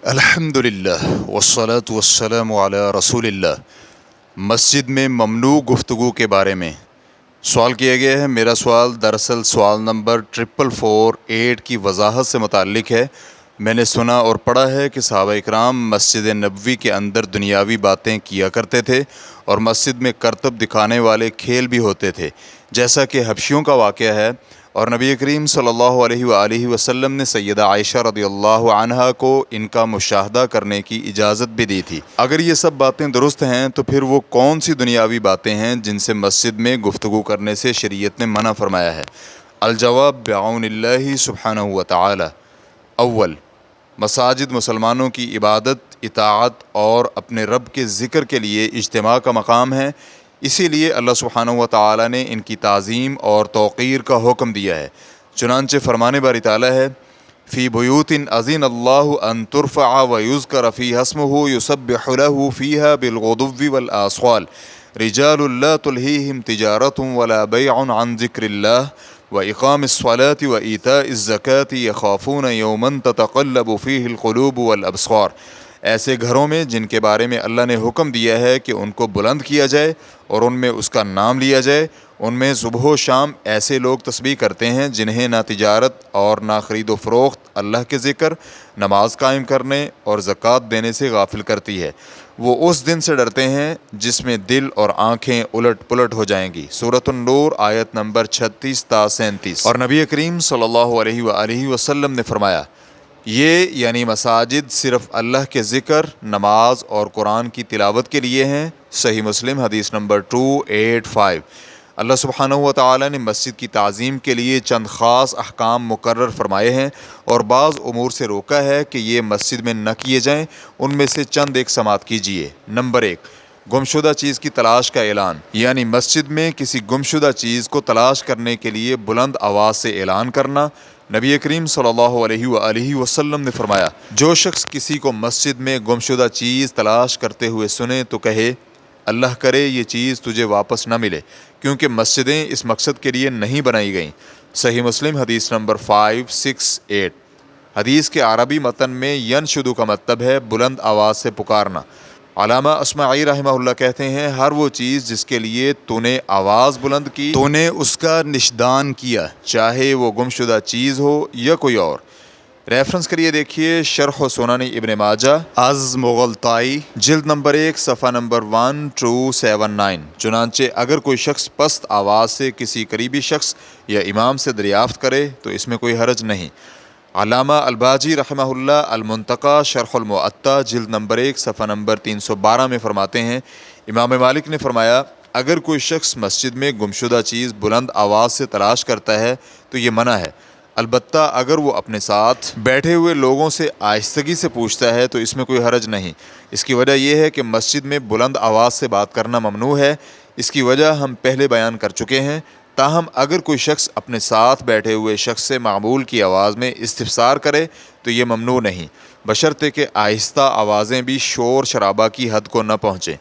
الحمدللہ والصلاة والسلام علی رسول اللہ۔ مسجد میں ممنوع گفتگو کے بارے میں سوال کیا گیا ہے۔ میرا سوال دراصل سوال نمبر 4448 کی وضاحت سے متعلق ہے۔ میں نے سنا اور پڑھا ہے کہ صحابہ اکرام مسجد نبوی کے اندر دنیاوی باتیں کیا کرتے تھے اور مسجد میں کرتب دکھانے والے کھیل بھی ہوتے تھے، جیسا کہ حبشیوں کا واقعہ ہے، اور نبی کریم صلی اللہ علیہ وآلہ وسلم نے سیدہ عائشہ رضی اللہ عنہا کو ان کا مشاہدہ کرنے کی اجازت بھی دی تھی۔ اگر یہ سب باتیں درست ہیں تو پھر وہ کون سی دنیاوی باتیں ہیں جن سے مسجد میں گفتگو کرنے سے شریعت نے منع فرمایا ہے؟ الجواب بعون اللہ سبحانہ وتعالی۔ اول، مساجد مسلمانوں کی عبادت، اطاعت اور اپنے رب کے ذکر کے لیے اجتماع کا مقام ہے، اسی لیے اللہ سبحانہ وتعالی نے ان کی تعظیم اور توقیر کا حکم دیا ہے۔ چنانچہ فرمانے باری تعالیٰ ہے، فی بیوت اذن اللہ ان ترفع ویذکر فیہا اسمہ یسبح لہ فیہا بالغدو والآصال رجال لا تلہیہم تجارت ولا بیع عن ذکر اللہ وإقام الصلاة وإیتاء الزکاة یخافون یوما تتقلب فیہ القلوب والابصار۔ ایسے گھروں میں جن کے بارے میں اللہ نے حکم دیا ہے کہ ان کو بلند کیا جائے اور ان میں اس کا نام لیا جائے، ان میں صبح و شام ایسے لوگ تسبیح کرتے ہیں جنہیں نہ تجارت اور نہ خرید و فروخت اللہ کے ذکر، نماز قائم کرنے اور زکوٰۃ دینے سے غافل کرتی ہے۔ وہ اس دن سے ڈرتے ہیں جس میں دل اور آنکھیں الٹ پلٹ ہو جائیں گی۔ سورۃ النور آیت نمبر 36 تا 37۔ اور نبی کریم صلی اللہ علیہ وآلہ وسلم نے فرمایا، یہ یعنی مساجد صرف اللہ کے ذکر، نماز اور قرآن کی تلاوت کے لیے ہیں۔ صحیح مسلم حدیث نمبر 285۔ اللہ سبحانہ وتعالی نے مسجد کی تعظیم کے لیے چند خاص احکام مقرر فرمائے ہیں اور بعض امور سے روکا ہے کہ یہ مسجد میں نہ کیے جائیں۔ ان میں سے چند ایک سماعت کیجیے۔ نمبر 1، گمشدہ چیز کی تلاش کا اعلان، یعنی مسجد میں کسی گمشدہ چیز کو تلاش کرنے کے لیے بلند آواز سے اعلان کرنا۔ نبی کریم صلی اللہ علیہ وآلہ وسلم نے فرمایا، جو شخص کسی کو مسجد میں گمشدہ چیز تلاش کرتے ہوئے سنے تو کہے، اللہ کرے یہ چیز تجھے واپس نہ ملے، کیونکہ مسجدیں اس مقصد کے لیے نہیں بنائی گئیں۔ صحیح مسلم حدیث نمبر 568۔ حدیث کے عربی متن میں ینشدو کا مطلب ہے بلند آواز سے پکارنا۔ علامہ اصمعی رحمہ اللہ کہتے ہیں، ہر وہ چیز جس کے لیے تو نے آواز بلند کی، تو نے اس کا نشدان کیا، چاہے وہ گمشدہ چیز ہو یا کوئی اور۔ ریفرنس کریے دیکھیے شرح و سنن ابن ماجہ از مغلطائی، جلد نمبر 1 صفحہ نمبر 1279۔ چنانچہ اگر کوئی شخص پست آواز سے کسی قریبی شخص یا امام سے دریافت کرے تو اس میں کوئی حرج نہیں۔ علامہ الباجی رحمہ اللہ المنتقی شرح المعطی جلد نمبر 1 صفحہ نمبر 312 میں فرماتے ہیں، امام مالک نے فرمایا، اگر کوئی شخص مسجد میں گمشدہ چیز بلند آواز سے تلاش کرتا ہے تو یہ منع ہے، البتہ اگر وہ اپنے ساتھ بیٹھے ہوئے لوگوں سے آہستگی سے پوچھتا ہے تو اس میں کوئی حرج نہیں۔ اس کی وجہ یہ ہے کہ مسجد میں بلند آواز سے بات کرنا ممنوع ہے، اس کی وجہ ہم پہلے بیان کر چکے ہیں۔ تاہم اگر کوئی شخص اپنے ساتھ بیٹھے ہوئے شخص سے معمول کی آواز میں استفسار کرے تو یہ ممنوع نہیں، بشرطے کہ آہستہ آوازیں بھی شور شرابہ کی حد کو نہ پہنچیں۔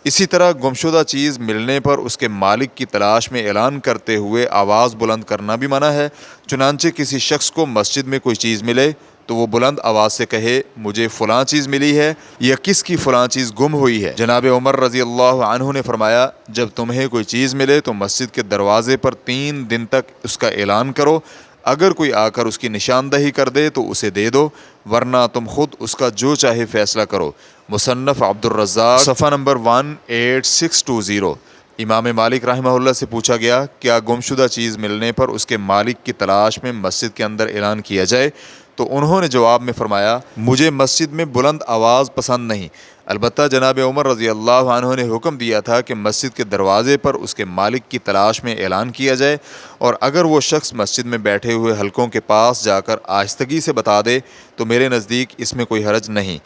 اسی طرح گمشدہ چیز ملنے پر اس کے مالک کی تلاش میں اعلان کرتے ہوئے آواز بلند کرنا بھی منع ہے۔ چنانچہ کسی شخص کو مسجد میں کوئی چیز ملے تو وہ بلند آواز سے کہے، مجھے فلاں چیز ملی ہے یا کس کی فلاں چیز گم ہوئی ہے۔ جناب عمر رضی اللہ عنہ نے فرمایا، جب تمہیں کوئی چیز ملے تو مسجد کے دروازے پر 3 دن تک اس کا اعلان کرو، اگر کوئی آ کر اس کی نشاندہی کر دے تو اسے دے دو، ورنہ تم خود اس کا جو چاہے فیصلہ کرو۔ مصنف عبد الرزاق صفحہ نمبر 18620۔ امام مالک رحمہ اللہ سے پوچھا گیا، کیا گمشدہ چیز ملنے پر اس کے مالک کی تلاش میں مسجد کے اندر اعلان کیا جائے؟ تو انہوں نے جواب میں فرمایا، مجھے مسجد میں بلند آواز پسند نہیں، البتہ جناب عمر رضی اللہ عنہ نے حکم دیا تھا کہ مسجد کے دروازے پر اس کے مالک کی تلاش میں اعلان کیا جائے، اور اگر وہ شخص مسجد میں بیٹھے ہوئے حلقوں کے پاس جا کر آہستگی سے بتا دے تو میرے نزدیک اس میں کوئی حرج نہیں۔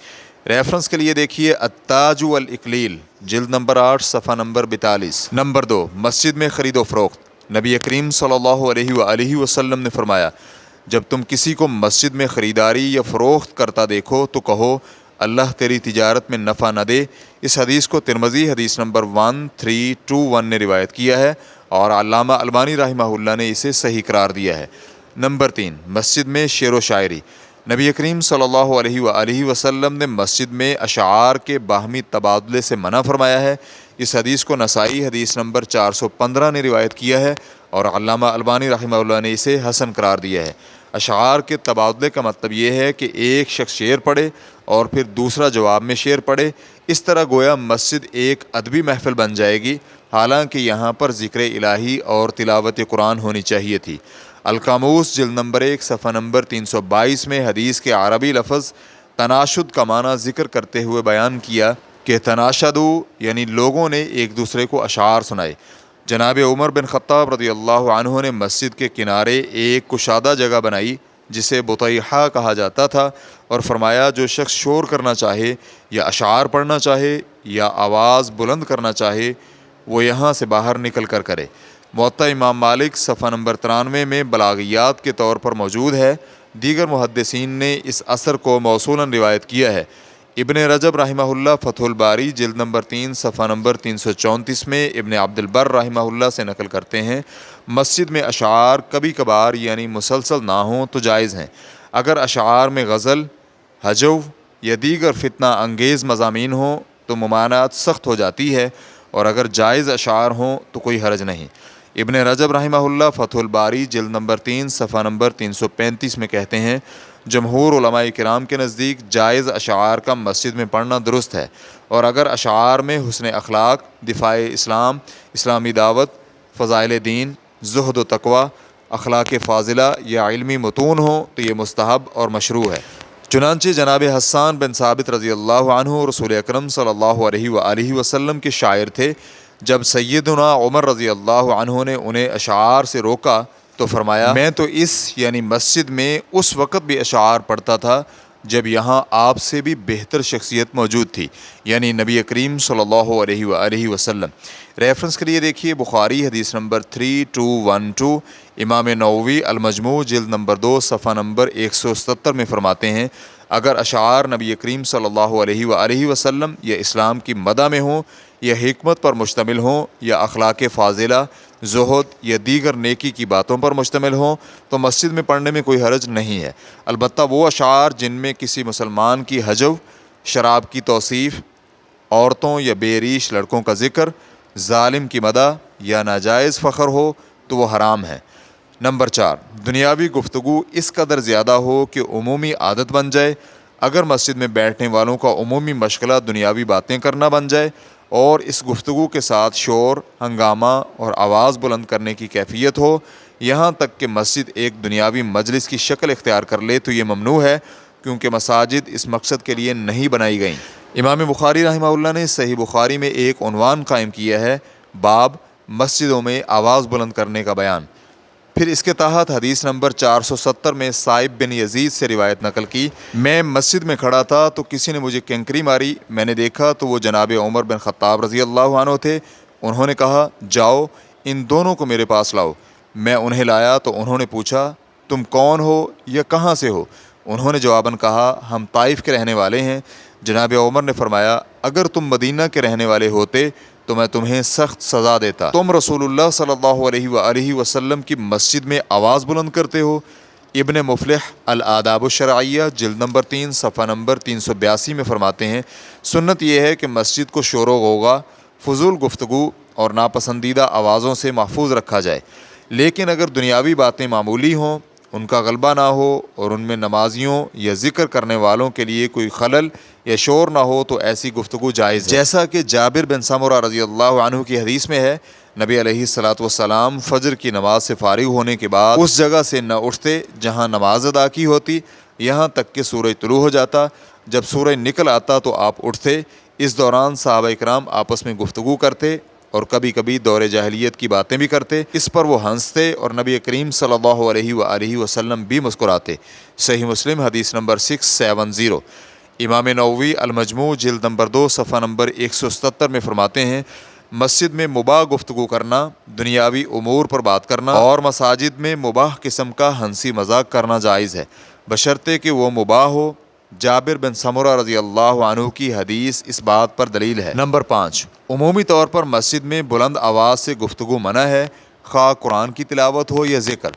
ریفرنس کے لیے دیکھیے التاج والاقلیل جلد نمبر 8 صفحہ نمبر 42۔ نمبر 2، مسجد میں خرید و فروخت۔ نبی کریم صلی اللہ علیہ وآلہ وسلم نے فرمایا، جب تم کسی کو مسجد میں خریداری یا فروخت کرتا دیکھو تو کہو، اللہ تیری تجارت میں نفع نہ دے۔ اس حدیث کو ترمذی حدیث نمبر 1321 نے روایت کیا ہے اور علامہ البانی رحمہ اللہ نے اسے صحیح قرار دیا ہے۔ نمبر 3، مسجد میں شعر و شاعری۔ نبی کریم صلی اللہ علیہ وآلہ وسلم نے مسجد میں اشعار کے باہمی تبادلے سے منع فرمایا ہے۔ اس حدیث کو نسائی حدیث نمبر 415 نے روایت کیا ہے اور علامہ البانی رحمہ اللہ نے اسے حسن قرار دیا ہے۔ اشعار کے تبادلے کا مطلب یہ ہے کہ ایک شخص شعر پڑھے اور پھر دوسرا جواب میں شعر پڑھے، اس طرح گویا مسجد ایک ادبی محفل بن جائے گی، حالانکہ یہاں پر ذکر الہی اور تلاوت قرآن ہونی چاہیے تھی۔ القاموس جلد نمبر 1 صفحہ نمبر 322 میں حدیث کے عربی لفظ تناشد کا معنی ذکر کرتے ہوئے بیان کیا کہ تناشدو یعنی لوگوں نے ایک دوسرے کو اشعار سنائے۔ جناب عمر بن خطاب رضی اللہ عنہ نے مسجد کے کنارے ایک کشادہ جگہ بنائی جسے بطیحہ کہا جاتا تھا اور فرمایا جو شخص شور کرنا چاہے یا اشعار پڑھنا چاہے یا آواز بلند کرنا چاہے وہ یہاں سے باہر نکل کر کرے۔ موطا امام مالک صفحہ نمبر 93 میں بلاغیات کے طور پر موجود ہے۔ دیگر محدثین نے اس اثر کو موصولاً روایت کیا ہے۔ ابن رجب رحمہ اللہ فتح الباری جلد نمبر 3 صفحہ نمبر 334 میں ابن عبد البر رحمہ اللہ سے نقل کرتے ہیں مسجد میں اشعار کبھی کبھار یعنی مسلسل نہ ہوں تو جائز ہیں۔ اگر اشعار میں غزل، ہجو یا دیگر فتنہ انگیز مضامین ہوں تو ممانعت سخت ہو جاتی ہے، اور اگر جائز اشعار ہوں تو کوئی حرج نہیں۔ ابن رجب رحمہ اللہ فتح الباری جلد نمبر 3 صفحہ نمبر 335 میں کہتے ہیں جمہور علماء کرام کے نزدیک جائز اشعار کا مسجد میں پڑھنا درست ہے، اور اگر اشعار میں حسن اخلاق، دفاع اسلام، اسلامی دعوت، فضائل دین، زہد و تقوی، اخلاق فاضلہ یا علمی متون ہوں تو یہ مستحب اور مشروع ہے۔ چنانچہ جناب حسان بن ثابت رضی اللہ عنہ رسول اکرم صلی اللہ علیہ وآلہ وسلم کے شاعر تھے۔ جب سیدنا عمر رضی اللہ عنہ نے انہیں اشعار سے روکا تو فرمایا میں تو اس یعنی مسجد میں اس وقت بھی اشعار پڑھتا تھا جب یہاں آپ سے بھی بہتر شخصیت موجود تھی، یعنی نبی کریم صلی اللہ علیہ وآلہ وسلم۔ ریفرنس کے لیے دیکھیے بخاری حدیث نمبر 3212، امام نووی المجموع جلد نمبر 2 صفحہ نمبر 177 میں فرماتے ہیں اگر اشعار نبی کریم صلی اللہ علیہ وآلہ وسلم یا اسلام کی مدح میں ہوں یا حکمت پر مشتمل ہوں یا اخلاق فاضلہ، زہد یا دیگر نیکی کی باتوں پر مشتمل ہوں تو مسجد میں پڑھنے میں کوئی حرج نہیں ہے۔ البتہ وہ اشعار جن میں کسی مسلمان کی ہجو، شراب کی توصیف، عورتوں یا بے ریش لڑکوں کا ذکر، ظالم کی مدح یا ناجائز فخر ہو تو وہ حرام ہے۔ نمبر 4، دنیاوی گفتگو اس قدر زیادہ ہو کہ عمومی عادت بن جائے۔ اگر مسجد میں بیٹھنے والوں کا عمومی مشغلہ دنیاوی باتیں کرنا بن جائے اور اس گفتگو کے ساتھ شور، ہنگامہ اور آواز بلند کرنے کی کیفیت ہو، یہاں تک کہ مسجد ایک دنیاوی مجلس کی شکل اختیار کر لے تو یہ ممنوع ہے، کیونکہ مساجد اس مقصد کے لیے نہیں بنائی گئیں۔ امام بخاری رحمہ اللہ نے صحیح بخاری میں ایک عنوان قائم کیا ہے، باب مسجدوں میں آواز بلند کرنے کا بیان۔ پھر اس کے تحت حدیث نمبر 470 میں صائب بن یزید سے روایت نقل کی، میں مسجد میں کھڑا تھا تو کسی نے مجھے کینکری ماری، میں نے دیکھا تو وہ جناب عمر بن خطاب رضی اللہ عنہ تھے۔ انہوں نے کہا جاؤ ان دونوں کو میرے پاس لاؤ۔ میں انہیں لایا تو انہوں نے پوچھا تم کون ہو یا کہاں سے ہو؟ انہوں نے جواباً کہا ہم طائف کے رہنے والے ہیں۔ جناب عمر نے فرمایا اگر تم مدینہ کے رہنے والے ہوتے تو میں تمہیں سخت سزا دیتا، تم رسول اللہ صلی اللہ علیہ وآلہ وسلم کی مسجد میں آواز بلند کرتے ہو۔ ابن مفلح الآداب الشرعیہ جلد نمبر 3 صفحہ نمبر 382 میں فرماتے ہیں سنت یہ ہے کہ مسجد کو شور و غوغا، فضول گفتگو اور ناپسندیدہ آوازوں سے محفوظ رکھا جائے، لیکن اگر دنیاوی باتیں معمولی ہوں، ان کا غلبہ نہ ہو اور ان میں نمازیوں یا ذکر کرنے والوں کے لیے کوئی خلل یا شور نہ ہو تو ایسی گفتگو جائز ہے۔ جیسا کہ جابر بن سمرہ رضی اللہ عنہ کی حدیث میں ہے نبی علیہ الصلاۃ والسلام فجر کی نماز سے فارغ ہونے کے بعد اس جگہ سے نہ اٹھتے جہاں نماز ادا کی ہوتی یہاں تک کہ سورج طلوع ہو جاتا۔ جب سورج نکل آتا تو آپ اٹھتے۔ اس دوران صحابہ کرام آپس میں گفتگو کرتے اور کبھی کبھی دور جاہلیت کی باتیں بھی کرتے۔ اس پر وہ ہنستے اور نبی کریم صلی اللہ علیہ وآلہ وسلم بھی مسکراتے۔ صحیح مسلم حدیث نمبر 670۔ امام نووی المجموع جلد نمبر 2 صفحہ نمبر 177 میں فرماتے ہیں مسجد میں مباح گفتگو کرنا، دنیاوی امور پر بات کرنا اور مساجد میں مباح قسم کا ہنسی مذاق کرنا جائز ہے، بشرطے کہ وہ مباح ہو۔ جابر بن سمرہ رضی اللہ عنہ کی حدیث اس بات پر دلیل ہے۔ نمبر 5، عمومی طور پر مسجد میں بلند آواز سے گفتگو منع ہے، خواہ قرآن کی تلاوت ہو یا ذکر۔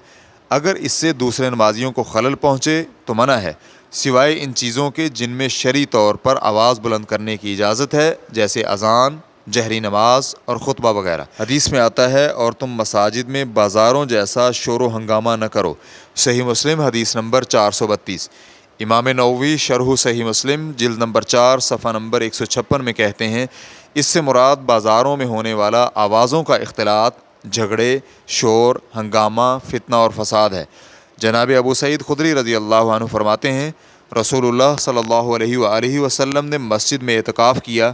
اگر اس سے دوسرے نمازیوں کو خلل پہنچے تو منع ہے۔ سوائے ان چیزوں کے جن میں شرعی طور پر آواز بلند کرنے کی اجازت ہے، جیسے اذان، جہری نماز اور خطبہ وغیرہ۔ حدیث میں آتا ہے اور تم مساجد میں بازاروں جیسا شور و ہنگامہ نہ کرو۔ صحیح مسلم حدیث نمبر 432۔ امام نووی شرح صحیح مسلم جلد نمبر 4 صفحہ نمبر 156 میں کہتے ہیں، اس سے مراد بازاروں میں ہونے والا آوازوں کا اختلاط، جھگڑے، شور، ہنگامہ، فتنہ اور فساد ہے۔ جناب ابو سعید خدری رضی اللہ عنہ فرماتے ہیں، رسول اللہ صلی اللہ علیہ وآلہ وسلم نے مسجد میں اعتکاف کیا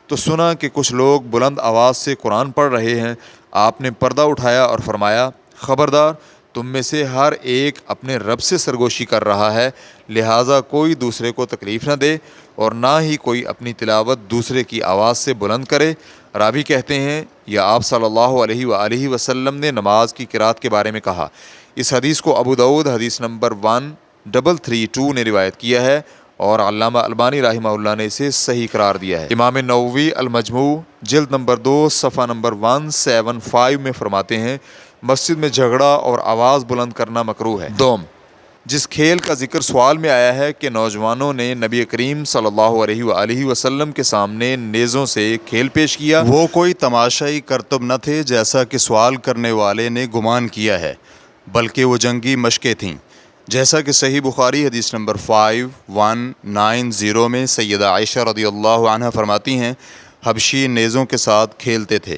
تو سنا کہ کچھ لوگ بلند آواز سے قرآن پڑھ رہے ہیں۔ آپ نے پردہ اٹھایا اور فرمایا، خبردار، تم میں سے ہر ایک اپنے رب سے سرگوشی کر رہا ہے، لہٰذا کوئی دوسرے کو تکلیف نہ دے اور نہ ہی کوئی اپنی تلاوت دوسرے کی آواز سے بلند کرے۔ راوی کہتے ہیں، یا آپ صلی اللہ علیہ وآلہ وسلم نے نماز کی قرات کے بارے میں کہا۔ اس حدیث کو ابو داؤد حدیث نمبر 1332 نے روایت کیا ہے اور علامہ البانی رحمہ اللہ نے اسے صحیح قرار دیا ہے۔ امام نووی المجموع جلد نمبر 2 صفحہ نمبر 175 میں فرماتے ہیں، مسجد میں جھگڑا اور آواز بلند کرنا مکروہ ہے۔ دوم، جس کھیل کا ذکر سوال میں آیا ہے کہ نوجوانوں نے نبی کریم صلی اللہ علیہ وآلہ وسلم کے سامنے نیزوں سے کھیل پیش کیا، وہ کوئی تماشائی کرتب نہ تھے جیسا کہ سوال کرنے والے نے گمان کیا ہے، بلکہ وہ جنگی مشقیں تھیں، جیسا کہ صحیح بخاری حدیث نمبر 5190 میں سیدہ عائشہ رضی اللہ عنہ فرماتی ہیں، حبشی نیزوں کے ساتھ کھیلتے تھے۔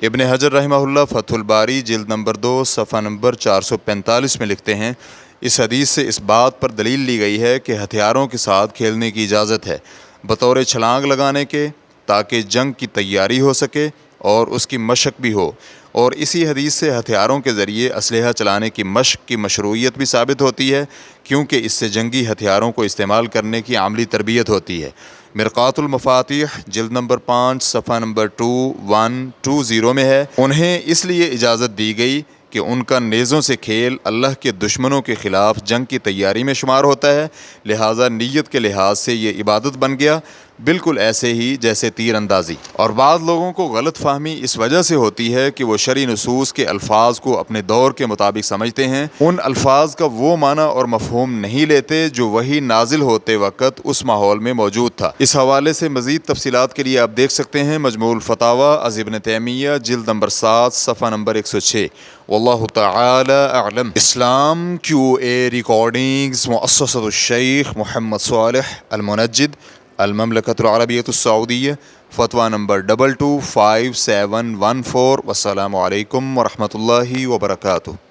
ابن حجر رحمہ اللہ فتح الباری جلد نمبر 2 صفحہ نمبر 445 میں لکھتے ہیں، اس حدیث سے اس بات پر دلیل لی گئی ہے کہ ہتھیاروں کے ساتھ کھیلنے کی اجازت ہے، بطور چھلانگ لگانے کے، تاکہ جنگ کی تیاری ہو سکے اور اس کی مشق بھی ہو، اور اسی حدیث سے ہتھیاروں کے ذریعے اسلحہ چلانے کی مشق کی مشروعیت بھی ثابت ہوتی ہے، کیونکہ اس سے جنگی ہتھیاروں کو استعمال کرنے کی عملی تربیت ہوتی ہے۔ مرقات المفاتیح جلد نمبر 5 صفحہ نمبر 2120 میں ہے، انہیں اس لیے اجازت دی گئی کہ ان کا نیزوں سے کھیل اللہ کے دشمنوں کے خلاف جنگ کی تیاری میں شمار ہوتا ہے، لہٰذا نیت کے لحاظ سے یہ عبادت بن گیا، بالکل ایسے ہی جیسے تیر اندازی۔ اور بعض لوگوں کو غلط فہمی اس وجہ سے ہوتی ہے کہ وہ شرعی نصوص کے الفاظ کو اپنے دور کے مطابق سمجھتے ہیں، ان الفاظ کا وہ معنی اور مفہوم نہیں لیتے جو وحی نازل ہوتے وقت اس ماحول میں موجود تھا۔ اس حوالے سے مزید تفصیلات کے لیے آپ دیکھ سکتے ہیں مجموع الفتاوی از ابن تیمیہ جلد نمبر 7 صفحہ نمبر 106۔ واللہ تعالی اعلم۔ اسلام QA ریکارڈنگز مؤسسۃ الشیخ محمد صالح المنجد، المملکۃ العربیۃ السعودیہ، فتویٰ نمبر 225714۔ والسلام علیکم ورحمۃ اللہ وبرکاتہ۔